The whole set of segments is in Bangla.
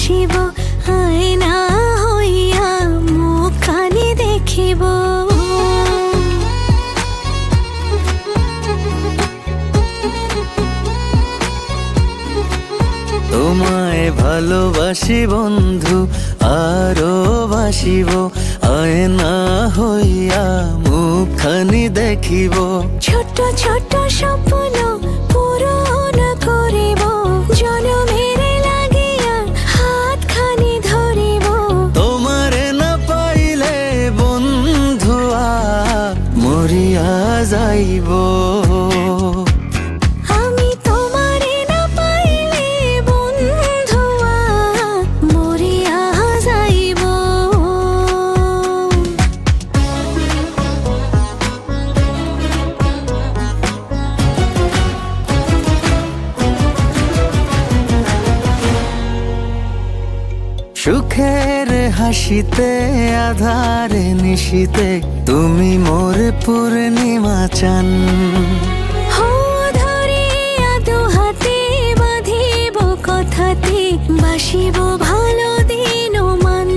বাসিব আয়না হইয়া মুখখানি দেখিব। তোমায় ভালোবাসি বন্ধু আরো বাসিব আয়না হইয়া মুখখানি দেখিব। ছোট ছোট স্বপ্ন পূরণ করিব জনমের লাগিয়া হাতখানি ধরিব। তোমারে না পাইলে বন্ধু মরিয়া যাইব। আমি তোমারে না পাইলে বন্ধু মরিয়া যাইব। সুখের হাসিতে আধারে নিশিতে তুমি মোর পূর্ণিমা চান। হো ধরিয়া দুহাতে বাঁধিব কথাতে বাসিব ভালো দিন মান।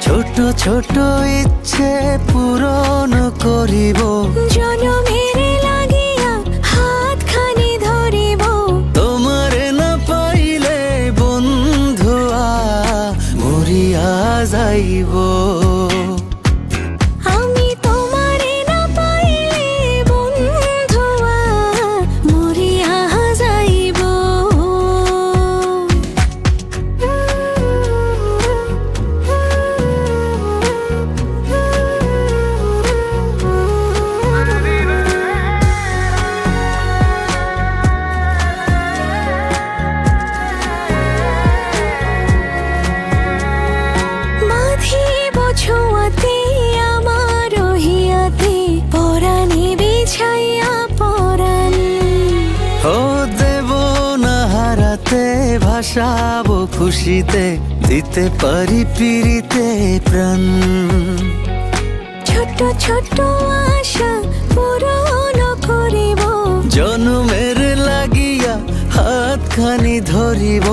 ছোট ছোট ইচ্ছে পূরণ করিব জনমের লাগিয়া হাতখানি ধরিব। তোমারে না পাইলে বন্ধু মরিয়া যাইব। আমি তোমারে না পাইলে বন্ধু মরিয়া যাইব। বাঁধিব ছোঁয়াতে আমার হিয়াতে পরাণে বিছাইয়া পরাণ। ও দেব না হারাতে ভাসাবো খুশিতে দিতে পারি পিরিতে প্রাণ। ছোট ছোট আশা পূরণ করিব জনমের লাগিয়া হাতখানি ধরিব।